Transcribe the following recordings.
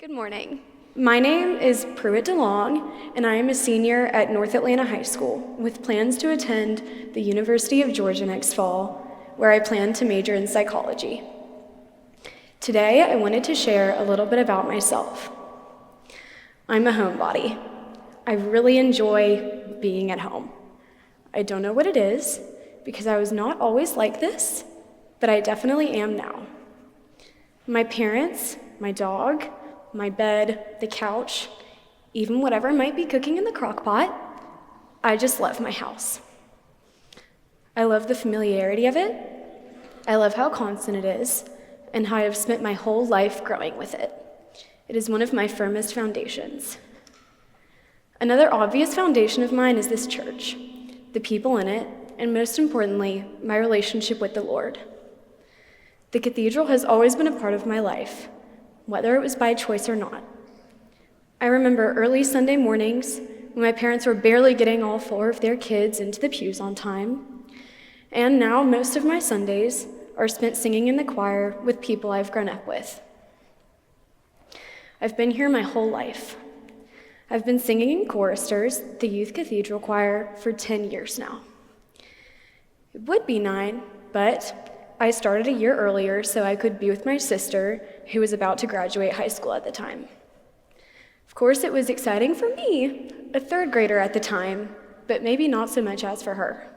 Good morning. My name is Pruit DeLong, and I am a senior at North Atlanta High School with plans to attend the University of Georgia next fall, where I plan to major in psychology. Today, I wanted to share a little bit about myself. I'm a homebody. I really enjoy being at home. I don't know what it is, because I was not always like this, but I definitely am now. My parents, my dog, my bed, the couch, even whatever might be cooking in the crock pot, I just love my house. I love the familiarity of it. I love how constant it is, and how I have spent my whole life growing with it. It is one of my firmest foundations. Another obvious foundation of mine is this church, the people in it, and most importantly, my relationship with the Lord. The cathedral has always been a part of my life, whether it was by choice or not. I remember early Sunday mornings when my parents were barely getting all 4 of their kids into the pews on time, and now most of my Sundays are spent singing in the choir with people I've grown up with. I've been here my whole life. I've been singing in choristers, the youth cathedral choir, for 10 years now. It would be 9, but I started a year earlier so I could be with my sister, who was about to graduate high school at the time. Of course, it was exciting for me, a 3rd grader at the time, but maybe not so much as for her.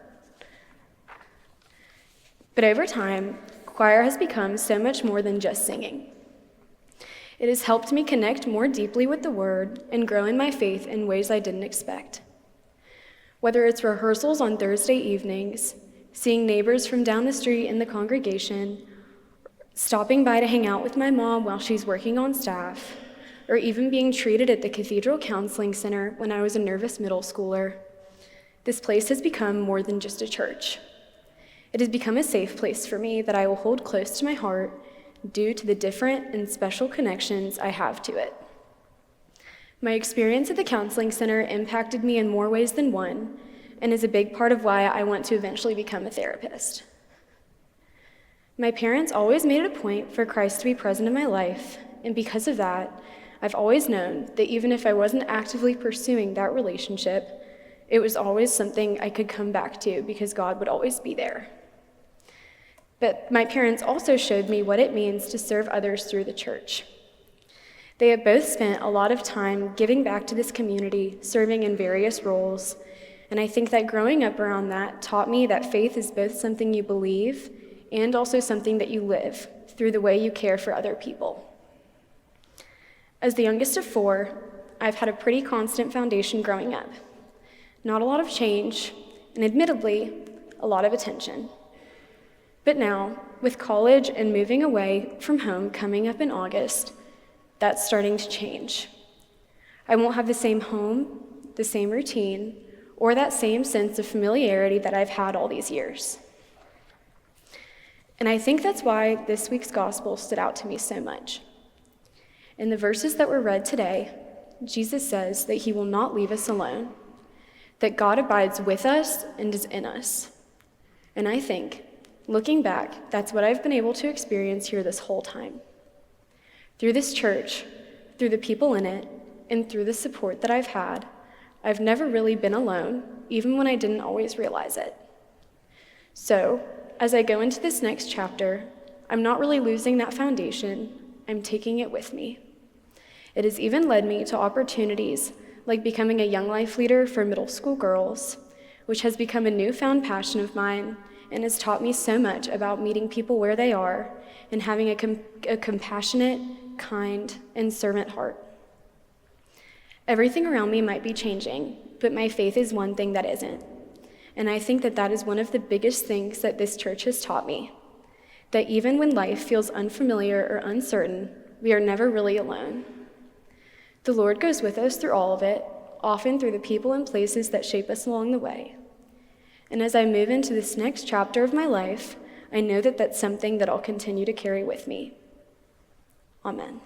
But over time, choir has become so much more than just singing. It has helped me connect more deeply with the Word and grow in my faith in ways I didn't expect. Whether it's rehearsals on Thursday evenings, seeing neighbors from down the street in the congregation, stopping by to hang out with my mom while she's working on staff, or even being treated at the Cathedral Counseling Center when I was a nervous middle schooler, this place has become more than just a church. It has become a safe place for me that I will hold close to my heart due to the different and special connections I have to it. My experience at the Counseling Center impacted me in more ways than one, and is a big part of why I want to eventually become a therapist. My parents always made it a point for Christ to be present in my life, and because of that, I've always known that even if I wasn't actively pursuing that relationship, it was always something I could come back to because God would always be there. But my parents also showed me what it means to serve others through the church. They have both spent a lot of time giving back to this community, serving in various roles, and I think that growing up around that taught me that faith is both something you believe and also something that you live through the way you care for other people. As the youngest of 4, I've had a pretty constant foundation growing up. Not a lot of change, and admittedly, a lot of attention. But now, with college and moving away from home coming up in August, that's starting to change. I won't have the same home, the same routine, or that same sense of familiarity that I've had all these years. And I think that's why this week's gospel stood out to me so much. In the verses that were read today, Jesus says that he will not leave us alone, that God abides with us and is in us. And I think, looking back, that's what I've been able to experience here this whole time. Through this church, through the people in it, and through the support that I've had, I've never really been alone, even when I didn't always realize it. So, as I go into this next chapter, I'm not really losing that foundation, I'm taking it with me. It has even led me to opportunities like becoming a young life leader for middle school girls, which has become a newfound passion of mine and has taught me so much about meeting people where they are and having a compassionate, kind, and servant heart. Everything around me might be changing, but my faith is one thing that isn't. And I think that that is one of the biggest things that this church has taught me, that even when life feels unfamiliar or uncertain, we are never really alone. The Lord goes with us through all of it, often through the people and places that shape us along the way. And as I move into this next chapter of my life, I know that that's something that I'll continue to carry with me. Amen.